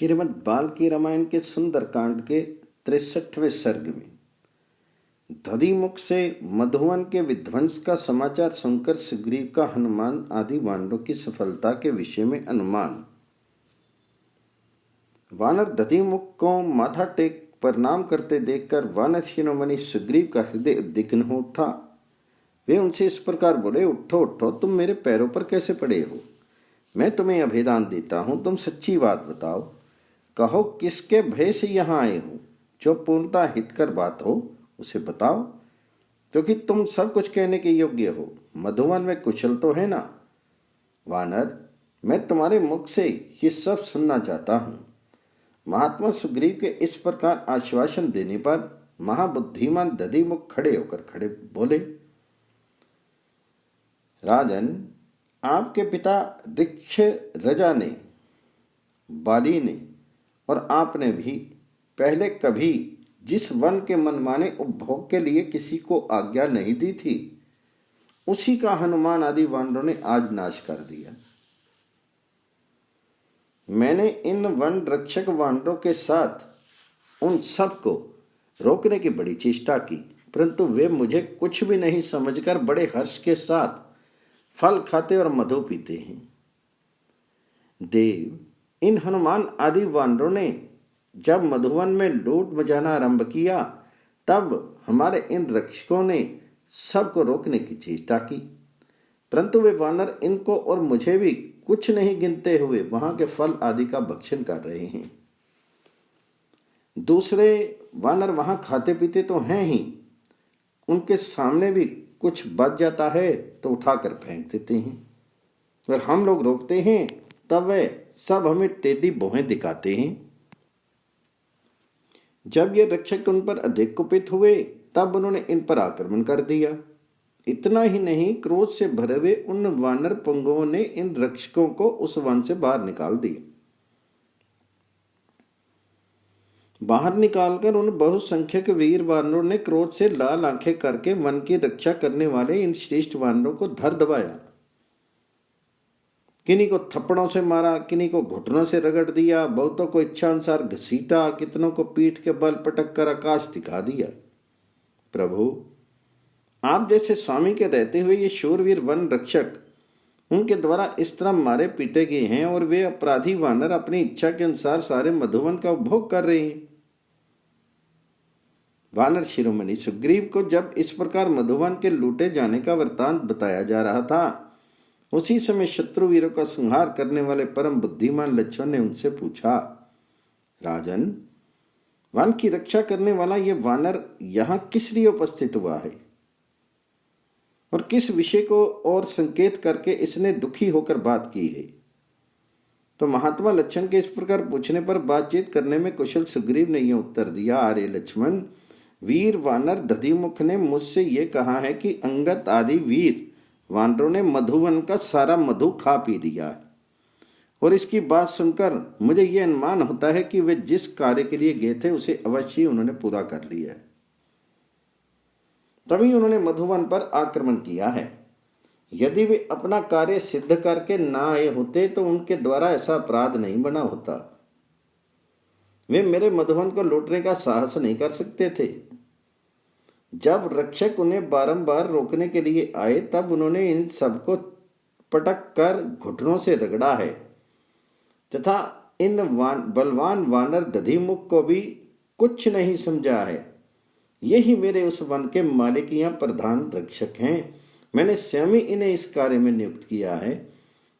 श्रीमद् बाल्की रामायण के सुंदर कांड के 63वें सर्ग में दधिमुख से मधुवन के विध्वंस का समाचार सुनकर सुग्रीव का हनुमान आदि वानरों की सफलता के विषय में अनुमान। वानर दधिमुख को माथा टेक प्रणाम करते देखकर वानर शिरोमणि सुग्रीव का हृदय उद्विग्न हो उठा। वे उनसे इस प्रकार बोले, उठो उठो, तुम मेरे पैरों पर कैसे पड़े हो? मैं तुम्हें अभिदान देता हूँ, तुम सच्ची बात बताओ। कहो, किसके भय से यहाँ आए हो? जो पूर्णतः हितकर बात हो उसे बताओ, क्योंकि तुम सब कुछ कहने के योग्य हो। मधुवन में कुशल तो है ना? वानर, मैं तुम्हारे मुख से ये सब सुनना चाहता हूँ। महात्मा सुग्रीव के इस प्रकार आश्वासन देने पर महाबुद्धिमान दधिमुख खड़े बोले, राजन, आपके पिता ऋक्ष रजा ने, बाली ने और आपने भी पहले कभी जिस वन के मनमाने उपभोग के लिए किसी को आज्ञा नहीं दी थी, उसी का हनुमान आदि वानरों ने आज नाश कर दिया। मैंने इन वन रक्षक वानरों के साथ उन सबको रोकने की बड़ी चेष्टा की, परंतु वे मुझे कुछ भी नहीं समझकर बड़े हर्ष के साथ फल खाते और मधु पीते हैं। देव, इन हनुमान आदि वानरों ने जब मधुवन में लूट मचाना आरंभ किया, तब हमारे इन रक्षकों ने सबको रोकने की चेष्टा की, परंतु वे वानर इनको और मुझे भी कुछ नहीं गिनते हुए वहां के फल आदि का भक्षण कर रहे हैं। दूसरे वानर वहां खाते पीते तो हैं ही, उनके सामने भी कुछ बच जाता है तो उठाकर फेंक देते हैं। अगर हम लोग रोकते हैं तब वे सब हमें टेढ़ी भौहें दिखाते हैं। जब ये रक्षक उन पर अधिक कुपित हुए तब उन्होंने इन पर आक्रमण कर दिया। इतना ही नहीं, क्रोध से भरे हुए उन वानर पुंगवों ने इन रक्षकों को उस वन से बाहर निकाल दिया। बाहर निकालकर उन बहुसंख्यक वीर वानरों ने क्रोध से लाल आंखें करके वन की रक्षा करने वाले इन श्रेष्ठ वानरों को धर दबाया। किन्हीं को थप्पड़ों से मारा, किन्हीं को घुटनों से रगड़ दिया, बहुतों को इच्छा अनुसार घसीटा, कितनों को पीठ के बल पटक कर आकाश दिखा दिया। प्रभु, आप जैसे स्वामी के रहते हुए ये शूरवीर वन रक्षक उनके द्वारा इस तरह मारे पीटे गए हैं और वे अपराधी वानर अपनी इच्छा के अनुसार सारे मधुवन का उपभोग कर रहे हैं। वानर शिरोमणि सुग्रीव को जब इस प्रकार मधुवन के लूटे जाने का वृत्तांत बताया जा रहा था, उसी समय शत्रु वीरों का संहार करने वाले परम बुद्धिमान लक्ष्मण ने उनसे पूछा, राजन, वन की रक्षा करने वाला ये वानर यहाँ किस लिए उपस्थित हुआ है और किस विषय को और संकेत करके इसने दुखी होकर बात की है? तो महात्मा लक्ष्मण के इस प्रकार पूछने पर बातचीत करने में कुशल सुग्रीव ने यह उत्तर दिया, अरे लक्ष्मण, वीर वानर दधिमुख ने मुझसे ये कहा है कि अंगद आदि वीर वानरों ने मधुवन का सारा मधु खा पी लिया है, और इसकी बात सुनकर मुझे यह अनुमान होता है कि वे जिस कार्य के लिए गए थे उसे अवश्य उन्होंने पूरा कर लिया है। तभी उन्होंने मधुवन पर आक्रमण किया है। यदि वे अपना कार्य सिद्ध करके ना आए होते तो उनके द्वारा ऐसा अपराध नहीं बना होता। वे मेरे मधुवन को लूटने का साहस नहीं कर सकते थे। जब रक्षक उन्हें बारंबार रोकने के लिए आए तब उन्होंने इन सबको पटक कर घुटनों से रगड़ा है तथा इन बलवान वानर दधिमुख को भी कुछ नहीं समझा है। यही मेरे उस वन के मालिक या प्रधान रक्षक हैं। मैंने स्वयं ही इन्हें इस कार्य में नियुक्त किया है,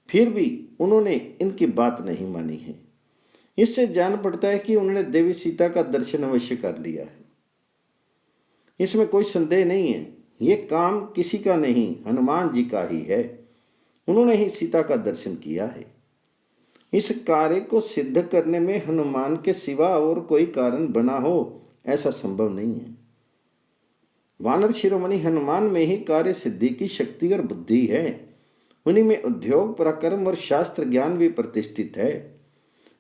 फिर भी उन्होंने इनकी बात नहीं मानी है। इससे जान पड़ता है कि उन्होंने देवी सीता का दर्शन अवश्य कर लिया है। इसमें कोई संदेह नहीं है, ये काम किसी का नहीं, हनुमान जी का ही है। उन्होंने ही सीता का दर्शन किया है। इस कार्य को सिद्ध करने में हनुमान के सिवा और कोई कारण बना हो ऐसा संभव नहीं है। वानर शिरोमणि हनुमान में ही कार्य सिद्धि की शक्ति और बुद्धि है। उन्हीं में उद्योग, पराक्रम और शास्त्र ज्ञान भी प्रतिष्ठित है।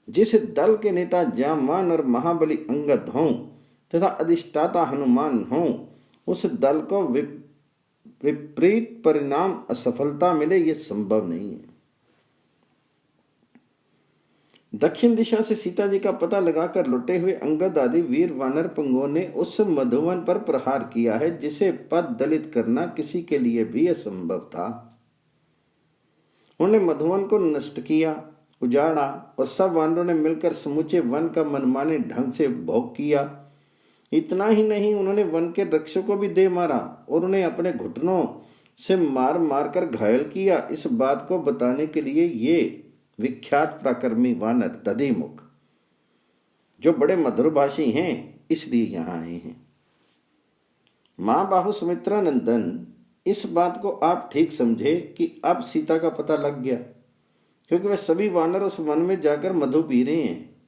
जिस दल के नेता जामवान और महाबली अंगद हों तथा अधिष्ठाता हनुमान हों, उस दल को विपरीत परिणाम असफलता मिले, ये संभव नहीं है। दक्षिण दिशा से सीता जी का पता लगाकर लौटे हुए अंगद आदि वीर वानर पुंगों ने उस मधुवन पर प्रहार किया है जिसे पद दलित करना किसी के लिए भी असंभव था। उन्होंने मधुवन को नष्ट किया, उजाड़ा और सब वानरों ने मिलकर समूचे वन का मनमाने ढंग से भोग किया। इतना ही नहीं, उन्होंने वन के वृक्षों को भी दे मारा और उन्हें अपने घुटनों से मार मार कर घायल किया। इस बात को बताने के लिए ये विख्यात पराक्रमी वानर दधिमुख, जो बड़े मधुरभाषी हैं, इसलिए यहाँ आए हैं। मां बाहु सुमित्रा नंदन, इस बात को आप ठीक समझे कि अब सीता का पता लग गया, क्योंकि वह सभी वानर उस वन में जाकर मधु पी रहे हैं।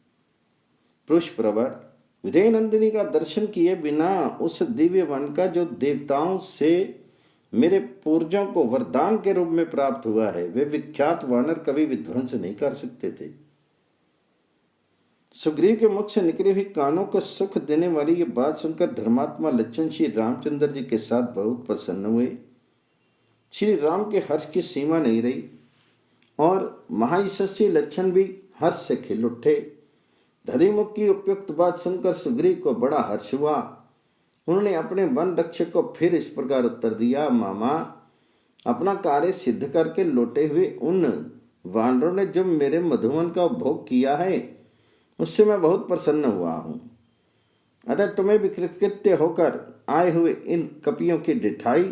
पुष्पप्रवर, विदेह नंदिनी का दर्शन किए बिना उस दिव्य वन का जो देवताओं से मेरे पूर्वजों को वरदान के रूप में प्राप्त हुआ है, वे विख्यात वानर कभी विध्वंस नहीं कर सकते थे। सुग्रीव के मुख से निकली हुई कानों को सुख देने वाली ये बात सुनकर धर्मात्मा लक्ष्मण श्री रामचंद्र जी के साथ बहुत प्रसन्न हुए। श्री राम के हर्ष की सीमा नहीं रही और महायशस्वी लक्ष्मण भी हर्ष से खिल उठे। दधिमुख की उपयुक्त बात सुनकर सुग्रीव को बड़ा हर्ष हुआ। उन्होंने अपने वन रक्षक को फिर इस प्रकार उत्तर दिया, मामा, अपना कार्य सिद्ध करके लौटे हुए उन वानरों ने जो मेरे मधुवन का उपभोग किया है, उससे मैं बहुत प्रसन्न हुआ हूं। अतः तुम्हें भी कृतकृत्य होकर आए हुए इन कपियों की डिठाई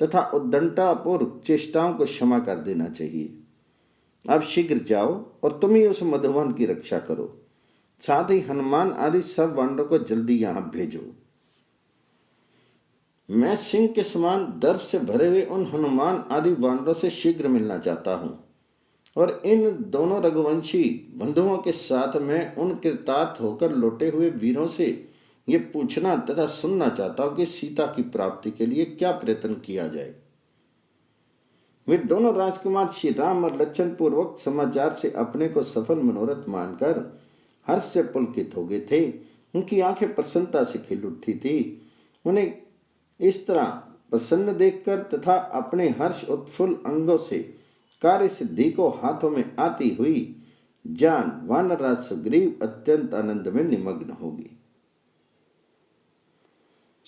तथा उद्दंडतापूर्वक चेष्टाओं को क्षमा कर देना चाहिए। अब शीघ्र जाओ और तुम ही उस मधुवन की रक्षा करो। साथ ही हनुमान आदि सब वानरों को जल्दी यहां भेजो। मैं सिंह के समान दर्प से भरे हुए उन हनुमान आदि वानरों से शीघ्र मिलना चाहता हूं और इन दोनों रघुवंशी बंधुओं के साथ मैं उन कृतार्थ होकर लौटे हुए वीरों से ये पूछना तथा सुनना चाहता हूं कि सीता की प्राप्ति के लिए क्या प्रयत्न किया जाए। वे दोनों राजकुमार श्री राम और लक्ष्मण पूर्वक समाचार से अपने को सफल मनोरथ मानकर हर्ष से पुलकित हो गए थे। उनकी आंखें प्रसन्नता से खिल उठी थी। उन्हें इस तरह प्रसन्न देखकर तथा अपने हर्ष उत्फुल्ल अंगों से कार्य सिद्धि को हाथों में आती हुई जान वानरराज सुग्रीव अत्यंत आनंद में निमग्न होगी।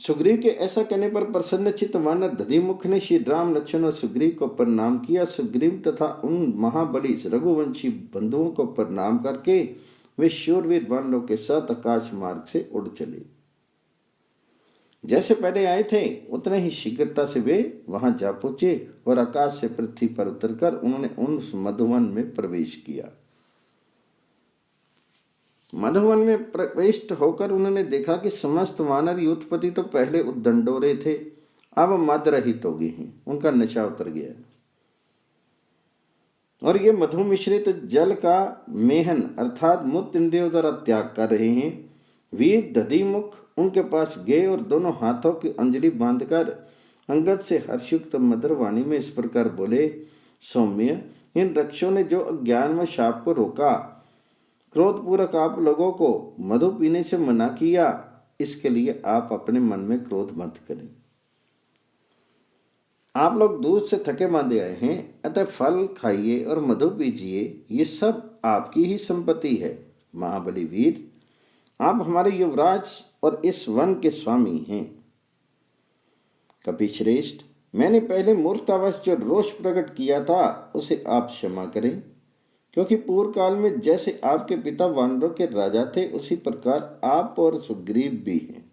सुग्रीव के ऐसा कहने पर प्रसन्नचित्त वानर दधिमुख ने श्री राम, लक्ष्मण और सुग्रीव को प्रणाम किया। सुग्रीव तथा उन महाबली रघुवंशी बंधुओं को प्रणाम करके वे शूरवीर वानरों के साथ आकाश मार्ग से उड़ चले। जैसे पहले आए थे उतने ही शीघ्रता से वे वहां जा पहुंचे और आकाश से पृथ्वी पर उतरकर उन्होंने उस मधुवन में प्रवेश किया। मधुवन में प्रविष्ट होकर उन्होंने देखा कि समस्त वानर युद्धपति तो पहले उद्दंडोरे थे, अब मद रहित हो गए हैं, उनका नशा उतर गया और ये मधु मिश्रित जल का मेहन अर्थात मूत्र इंद्रियों द्वारा त्याग कर रहे हैं। वीर दधिमुख उनके पास गए और दोनों हाथों की अंजलि बांधकर अंगद से हर्षयुक्त मधुर वाणी में इस प्रकार बोले, सौम्य, इन वृक्षों ने जो अज्ञान व शाप को रोका, क्रोधपूर्वक आप लोगों को मधु पीने से मना किया, इसके लिए आप अपने मन में क्रोध मत करें। आप लोग दूध से थके मांदे आए हैं, अतः फल खाइए और मधु पीजिए, ये सब आपकी ही संपत्ति है। महाबली वीर, आप हमारे युवराज और इस वन के स्वामी हैं। कपिश्रेष्ठ, मैंने पहले मूर्खतावश जो रोष प्रकट किया था उसे आप क्षमा करें, क्योंकि पूर्व काल में जैसे आपके पिता वानरों के राजा थे उसी प्रकार आप और सुग्रीव भी हैं।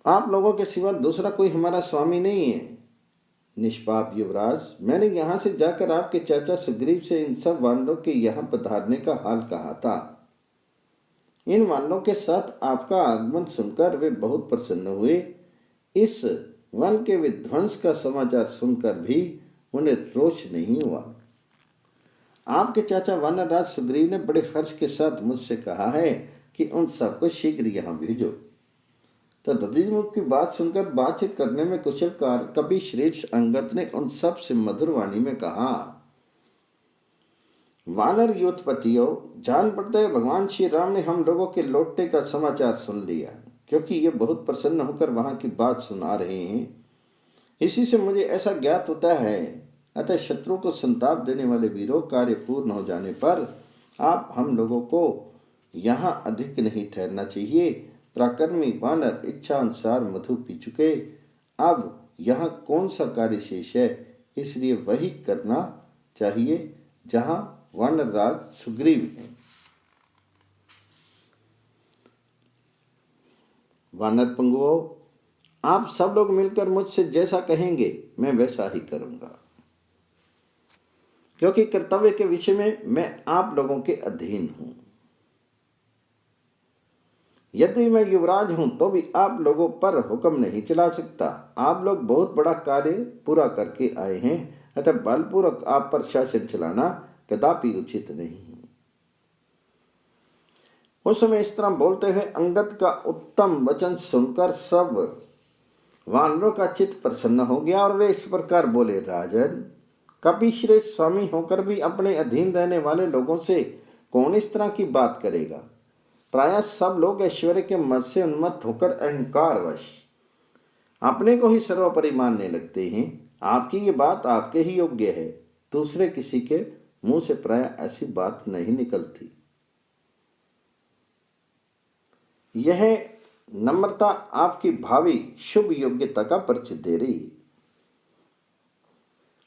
आप लोगों के सिवा दूसरा कोई हमारा स्वामी नहीं है। निष्पाप युवराज, मैंने यहां से जाकर आपके चाचा सुग्रीव से इन सब वानरों के यहां पधारने का हाल कहा था। इन वानरों के साथ आपका आगमन सुनकर वे बहुत प्रसन्न हुए। इस वन के विध्वंस का समाचार सुनकर भी उन्हें रोष नहीं हुआ। आपके चाचा वानरराज सुग्रीव ने बड़े हर्ष के साथ मुझसे कहा है कि उन सबको शीघ्र यहाँ भेजो। तो दधिमुख की बात सुनकर बातचीत करने में कुशल कवि श्रेष्ठ अंगद ने उन सब से मधुर वाणी में कहा, वानर योत्पतियों, जान पड़ता है भगवान श्री राम ने हम लोगों के लौटने का समाचार सुन लिया, क्योंकि ये बहुत प्रसन्न होकर वहां की बात सुना रहे हैं। इसी से मुझे ऐसा ज्ञात होता है अतः शत्रु को संताप देने वाले वीरों, कार्य पूर्ण हो जाने पर आप हम लोगों को यहाँ अधिक नहीं ठहरना चाहिए। पराक्रमी वानर इच्छा अनुसार मधु पी चुके, अब यहाँ कौन सा कार्य शेष है, इसलिए वही करना चाहिए जहाँ वानर राज सुग्रीव है। वानर पंगुओं, आप सब लोग मिलकर मुझसे जैसा कहेंगे मैं वैसा ही करूंगा, क्योंकि कर्तव्य के विषय में मैं आप लोगों के अधीन हूं। यदि मैं युवराज हूं तो भी आप लोगों पर हुक्म नहीं चला सकता। आप लोग बहुत बड़ा कार्य पूरा करके आए हैं, अतः बलपूर्वक आप पर शासन चलाना कदापि उचित नहीं है। उस समय इस तरह बोलते हुए अंगद का उत्तम वचन सुनकर सब वानरों का चित्त प्रसन्न हो गया और वे इस प्रकार बोले, राजन, कपिश्रेष्ठ स्वामी होकर भी अपने अधीन रहने वाले लोगों से कौन इस तरह की बात करेगा। प्रायः सब लोग ऐश्वर्य के मद से उन्मत्त होकर अहंकारवश अपने को ही सर्वोपरि मानने लगते हैं। आपकी ये बात आपके ही योग्य है, दूसरे किसी के मुंह से प्रायः ऐसी बात नहीं निकलती। यह नम्रता आपकी भावी शुभ योग्यता का परिचय दे रही है।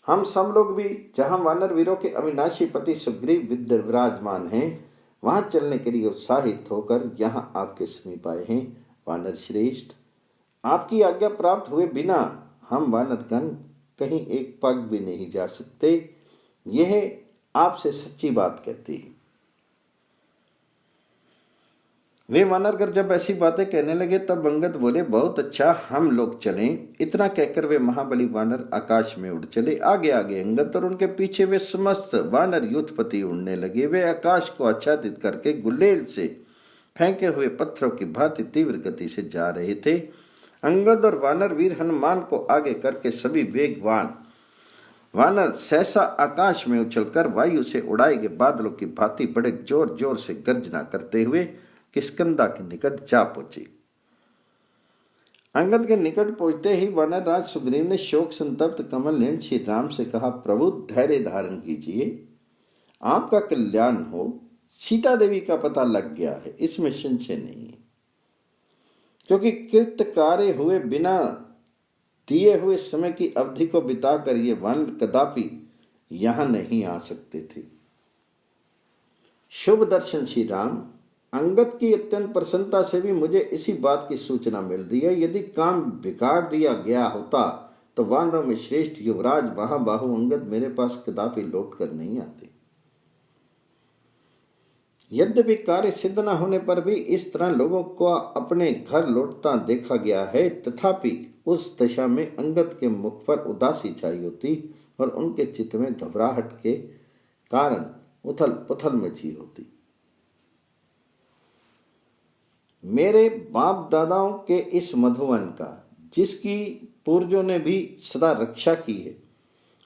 हम सब लोग भी जहां वानर वीरों के अविनाशी पति सुग्रीव विराजमान हैं, वहां चलने के लिए उत्साहित होकर यहां आपके समीप आए हैं। वानर श्रेष्ठ, आपकी आज्ञा प्राप्त हुए बिना हम वानरगण कहीं एक पग भी नहीं जा सकते, यह आपसे सच्ची बात कहती है। वे वानरगण जब ऐसी बातें कहने लगे तब अंगद बोले, बहुत अच्छा, हम लोग चलें। इतना कहकर वे महाबली वानर आकाश में उड़ चले। आगे आगे अंगद और उनके पीछे वे समस्त वानर युद्धपति उड़ने लगे। वे आकाश को आच्छादित करके गुलेल से फेंके हुए पत्थरों की भांति तीव्र गति से जा रहे थे। अंगद और वानर वीर हनुमान को आगे करके सभी वेगवान वानर सहसा आकाश में उछलकर वायु से उड़ाए गए बादलों की भांति बड़े जोर जोर से गर्जना करते हुए किष्किंधा के निकट जा पहुंचे। अंगद के निकट पहुंचते ही वानर राज सुग्रीव ने शोक संतप्त कमल नयन श्री राम से कहा, प्रभु धैर्य धारण कीजिए, आपका कल्याण हो। सीता देवी का पता लग गया है, इसमें संशय नहीं है, क्योंकि कृत कार्य हुए बिना दिए हुए समय की अवधि को बिताकर ये वानर कदापि यहां नहीं आ सकते थे। शुभ दर्शन श्री राम, अंगद की अत्यंत प्रसन्नता से भी मुझे इसी बात की सूचना मिल रही है। यदि काम बिगाड़ दिया गया होता तो वानरों में श्रेष्ठ युवराज महाबाहु अंगद मेरे पास कदापि लौट कर नहीं आते। यद्यपि कार्य सिद्ध न होने पर भी इस तरह लोगों को अपने घर लौटता देखा गया है, तथापि उस दशा में अंगद के मुख पर उदासी छाई होती और उनके चित्त में घबराहट के कारण उथल पुथल मची होती। मेरे बाप दादाओं के इस मधुवन का, जिसकी पूर्वजों ने भी सदा रक्षा की है,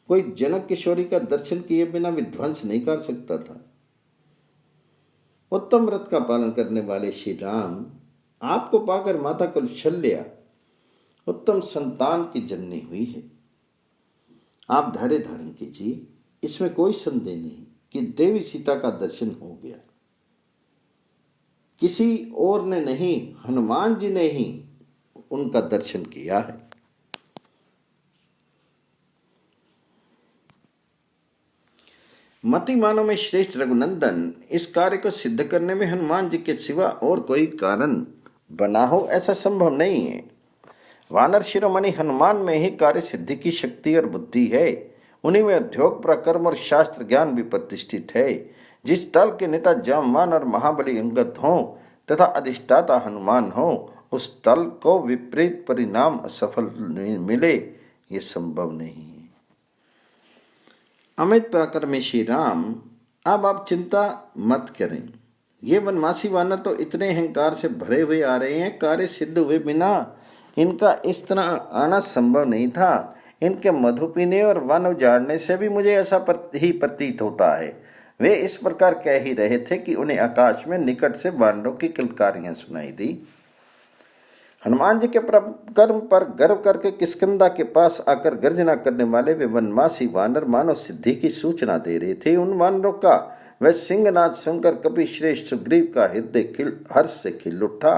कोई जनक किशोरी का दर्शन किए बिना विध्वंस नहीं कर सकता था। उत्तम व्रत का पालन करने वाले श्री राम, आपको पाकर माता कौशल्या उत्तम संतान की जननी हुई है। आप धैर्य धारण कीजिए, इसमें कोई संदेह नहीं कि देवी सीता का दर्शन हो गया। किसी और ने नहीं, हनुमान जी ने ही उनका दर्शन किया है। मति मानव में श्रेष्ठ रघुनंदन, इस कार्य को सिद्ध करने में हनुमान जी के सिवा और कोई कारण बना हो ऐसा संभव नहीं है। वानर शिरोमणि हनुमान में ही कार्य सिद्धि की शक्ति और बुद्धि है। उन्हीं में उद्योग पराक्रम और शास्त्र ज्ञान भी प्रतिष्ठित है। जिस दल के नेता जामवान और महाबली अंगद हों तथा अधिष्ठाता हनुमान हो, उस दल को विपरीत परिणाम असफल मिले, ये संभव नहीं है। अमित पराक्रमी श्री राम, अब आप चिंता मत करें। ये वनवासी वानर तो इतने अहंकार से भरे हुए आ रहे हैं, कार्य सिद्ध हुए बिना इनका इस तरह आना संभव नहीं था। इनके मधु पीने और वन उजाड़ने से भी मुझे ऐसा ही प्रतीत होता है। वे इस प्रकार कह ही रहे थे कि उन्हें आकाश में निकट से वानरों की किलकारियां सुनाई दी। हनुमान जी के कर्म पर गर्व करके किष्किंधा के पास आकर गर्जना करने वाले वे वनवासी वानर मानव सिद्धि की सूचना दे रहे थे। उन वानरों का वह सिंहनाद सुनकर कपि श्रेष्ठ सुग्रीव का हृदय हर्ष से खिल उठा।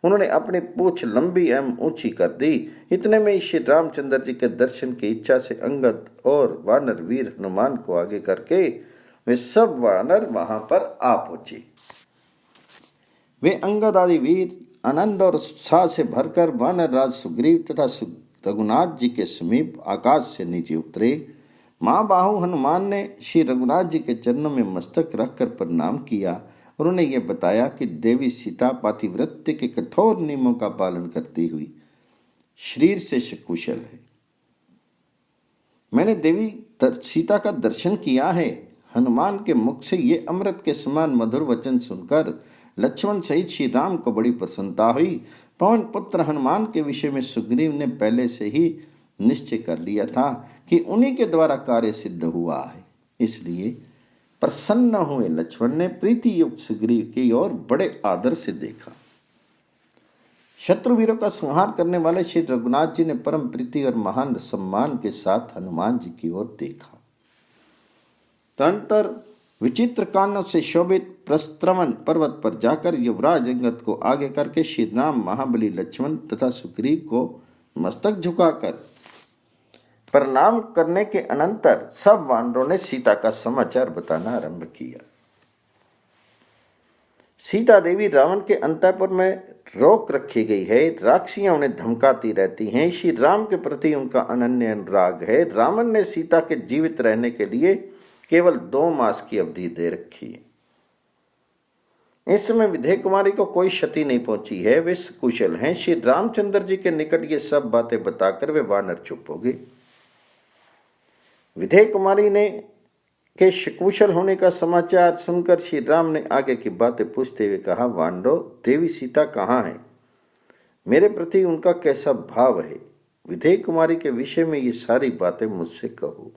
उन्होंने अपनी पूंछ लंबी एवं ऊंची कर दी। इतने में श्री रामचंद्र जी के दर्शन की इच्छा से अंगद और वानर वीर हनुमान को आगे करके वे सब वानर वहां पर आ पहुंचे। वे अंगद आदि वीर आनंद और उत्साह से भरकर वानर राज सुग्रीव तथा रघुनाथ जी के समीप आकाश से नीचे उतरे। महाबाहु हनुमान ने श्री रघुनाथ जी के चरणों में मस्तक रखकर प्रणाम किया और उन्हें यह बताया कि देवी सीता पातिव्रत्य के कठोर नियमों का पालन करती हुई शरीर से सकुशल है। मैंने देवी सीता का दर्शन किया है। हनुमान के मुख से ये अमृत के समान मधुर वचन सुनकर लक्ष्मण सहित श्री राम को बड़ी प्रसन्नता हुई। पवन पुत्र हनुमान के विषय में सुग्रीव ने पहले से ही निश्चय कर लिया था कि उन्हीं के द्वारा कार्य सिद्ध हुआ है। इसलिए प्रसन्न हुए लक्ष्मण ने प्रीति युक्त सुग्रीव की ओर बड़े आदर से देखा। शत्रुवीरों का संहार करने वाले श्री रघुनाथ जी ने परम प्रीति और महान सम्मान के साथ हनुमान जी की ओर देखा। तदंतर विचित्र कानों से शोभित प्रस्त्रवन पर्वत पर जाकर युवराज अंगद को आगे करके श्री राम, महाबली लक्ष्मण तथा सुग्रीव को मस्तक झुकाकर प्रणाम करने के अनंतर सब वानरों ने सीता का समाचार बताना आरंभ किया। सीता देवी रावण के अंतःपुर में रोक रखी गई है। राक्षियां उन्हें धमकाती रहती हैं। श्री राम के प्रति उनका अनन्य अनुराग है। रावण ने सीता के जीवित रहने के लिए केवल 2 मास की अवधि दे रखी है। इस समय विधेय कुमारी को कोई क्षति नहीं पहुंची है। वे कुशल हैं। श्री रामचंद्र जी के निकट ये सब बातें बताकर वे वानर चुप हो गए। विधेय कुमारी ने के सकुशल होने का समाचार सुनकर श्री राम ने आगे की बातें पूछते हुए कहा, वानरों, देवी सीता कहाँ है? मेरे प्रति उनका कैसा भाव है? विधेय कुमारी के विषय में ये सारी बातें मुझसे कहो।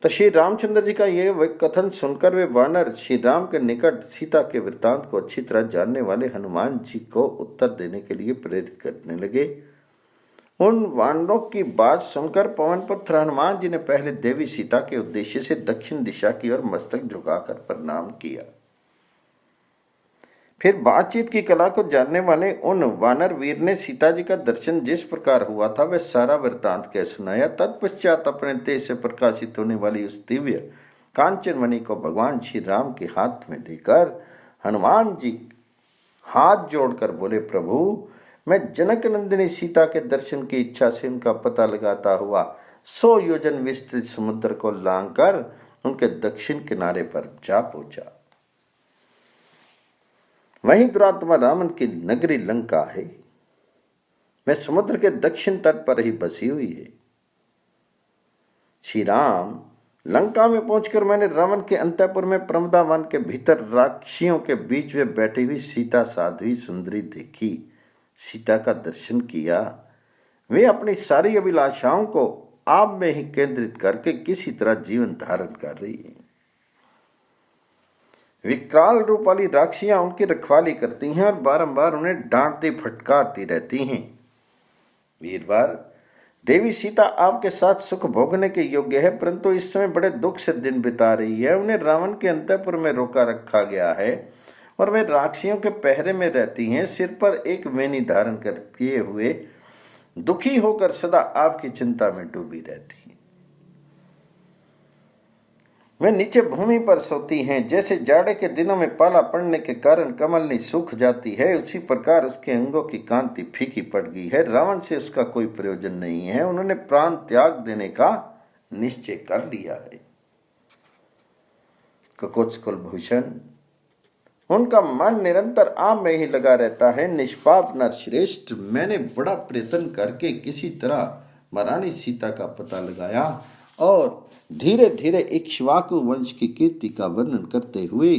तो श्री रामचंद्र जी का यह कथन सुनकर वे वानर श्री राम के निकट सीता के वृत्तांत को अच्छी तरह जानने वाले हनुमान जी को उत्तर देने के लिए प्रेरित करने लगे। उन वानरों की बात सुनकर पवन पुत्र हनुमान जी ने पहले देवी सीता के उद्देश्य से दक्षिण दिशा की ओर मस्तक झुकाकर प्रणाम किया। फिर बातचीत की कला को जानने वाले उन वानर वीर ने सीता जी का दर्शन जिस प्रकार हुआ था वह सारा वृत्तांत कह सुनाया। तत्पश्चात अपने तेज से प्रकाशित होने वाली उस दिव्य कांचन मणि को भगवान श्री राम के हाथ में देकर हनुमान जी हाथ जोड़कर बोले, प्रभु, मैं जनक नंदिनी सीता के दर्शन की इच्छा से उनका पता लगाता हुआ 100 योजन विस्तृत समुद्र को लांघकर उनके दक्षिण किनारे पर जा पहुंचा। वहीं दुरात्मा रावण की नगरी लंका है। वह समुद्र के दक्षिण तट पर ही बसी हुई है। श्री राम, लंका में पहुंचकर मैंने रावण के अंतःपुर में प्रमदावन के भीतर राक्षियों के बीच में बैठी हुई सीता साध्वी सुंदरी देखी। सीता का दर्शन किया। वे अपनी सारी अभिलाषाओं को आप में ही केंद्रित करके किसी तरह जीवन धारण कर रही है। विकराल रूप वाली राक्षियां उनकी रखवाली करती हैं और बारंबार उन्हें डांटती फटकारती रहती हैं। वीरवार, देवी सीता आपके साथ सुख भोगने के योग्य है, परंतु इस समय बड़े दुख से दिन बिता रही है। उन्हें रावण के अंतःपुर में रोका रखा गया है और वे राक्षियों के पहरे में रहती हैं। सिर पर एक वेणी धारण कर किए हुए दुखी होकर सदा आपकी चिंता में डूबी रहती हैं। वे नीचे भूमि पर सोती हैं। जैसे जाड़े के दिनों में पाला पड़ने के कारण कमलनी सूख जाती है, उसी प्रकार उसके अंगों की कांति फीकी पड़ गई है। रावण से उसका कोई प्रयोजन नहीं है। उन्होंने प्राण त्याग देने का निश्चय कर लिया है। ककोच कुलभूषण, उनका मन निरंतर आप में ही लगा रहता है। निष्पाप नर श्रेष्ठ, मैंने बड़ा प्रयत्न करके किसी तरह महारानी सीता का पता लगाया और धीरे धीरे इक्ष्वाकु वंश की कीर्ति का वर्णन करते हुए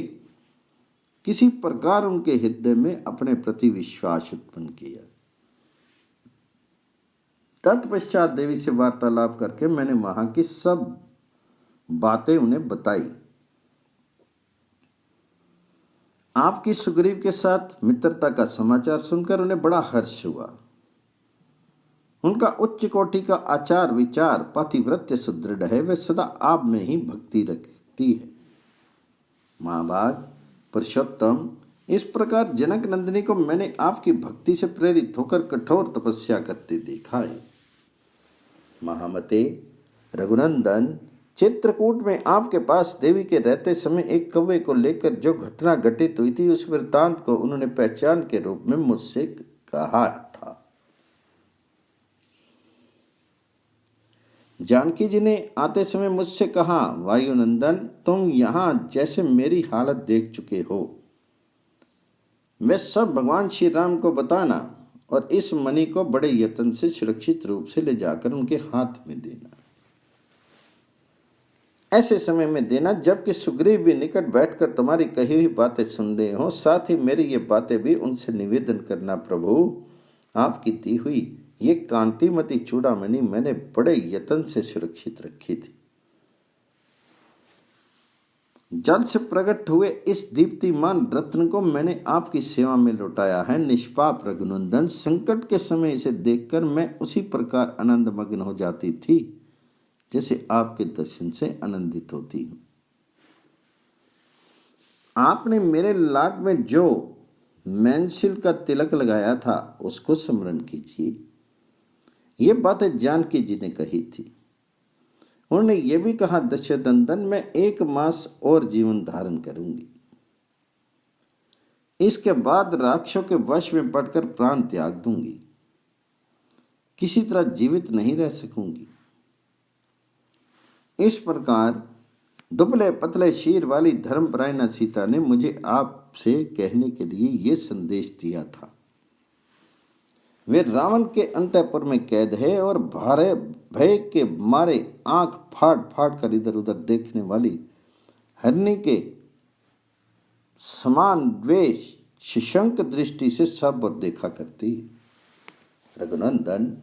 किसी प्रकार उनके हृदय में अपने प्रति विश्वास उत्पन्न किया। तत्पश्चात देवी से वार्तालाप करके मैंने वहां की सब बातें उन्हें बताई। आपकी सुग्रीव के साथ मित्रता का समाचार सुनकर उन्हें बड़ा हर्ष हुआ। उनका उच्च कोटि का आचार विचार पातिव्रत्य सुदृढ़ है, वे सदा आप में ही भक्ति रखती है। महाभाग पुरुषोत्तम, इस प्रकार जनक नंदिनी को मैंने आपकी भक्ति से प्रेरित होकर कठोर तपस्या करते देखा है। महामते रघुनंदन, चित्रकूट में आपके पास देवी के रहते समय एक कौवे को लेकर जो घटना घटित हुई थी, उस वृत्तांत को उन्होंने पहचान के रूप में मुझसे कहा था। जानकी जी ने आते समय मुझसे कहा, वायुनंदन, तुम यहाँ जैसे मेरी हालत देख चुके हो, वे सब भगवान श्री राम को बताना और इस मणि को बड़े यत्न से सुरक्षित रूप से ले जाकर उनके हाथ में देना। ऐसे समय में देना जबकि सुग्रीव भी निकट बैठकर तुम्हारी कही हुई बातें सुन रहे हो। साथ ही मेरी ये बातें भी उनसे निवेदन करना। प्रभु, आपकी दी हुई ये कांतिमती चूड़ामणि मैंने बड़े यत्न से सुरक्षित रखी थी। जल से प्रकट हुए इस दीप्तिमान रत्न को मैंने आपकी सेवा में लौटाया है। निष्पाप रघुनंदन, संकट के समय इसे देखकर मैं उसी प्रकार आनंद मग्न हो जाती थी जैसे आपके दर्शन से आनंदित होती हूँ। आपने मेरे लाट में जो मैनसिल का तिलक लगाया था उसको स्मरण कीजिए। ये बातें जानकी जी ने कही थी। उन्होंने ये भी कहा, दशरथनंदन, मैं 1 मास और जीवन धारण करूंगी। इसके बाद राक्षसों के वश में पड़कर प्राण त्याग दूंगी, किसी तरह जीवित नहीं रह सकूंगी। इस प्रकार दुबले पतले शीर वाली धर्मपरायणा सीता ने मुझे आपसे कहने के लिए ये संदेश दिया था। वे रावण के अंतःपुर में कैद है और भारे भय के मारे आंख फाड़ फाड़ कर इधर उधर देखने वाली हरनी के समान द्वेष शिशंक दृष्टि से सब और देखा करती। रघुनंदन,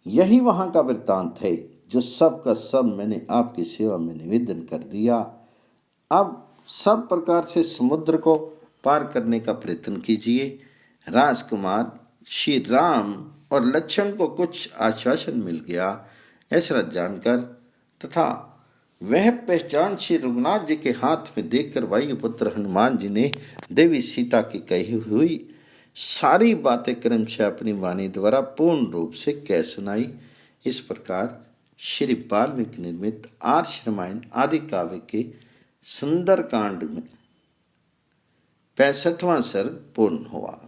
यही वहां का वृत्तांत है जो सब का सब मैंने आपकी सेवा में निवेदन कर दिया। अब सब प्रकार से समुद्र को पार करने का प्रयत्न कीजिए। राजकुमार श्री राम और लक्ष्मण को कुछ आश्वासन मिल गया ऐसा जानकर तथा वह पहचान श्री रघुनाथ जी के हाथ में देखकर वायुपुत्र हनुमान जी ने देवी सीता की कही हुई सारी बातें क्रमशः अपनी वाणी द्वारा पूर्ण रूप से कह सुनाई। इस प्रकार श्री वाल्मीकि निर्मित आर्ष रामायण आदि काव्य के सुंदर कांड में 65वां सर्ग पूर्ण हुआ।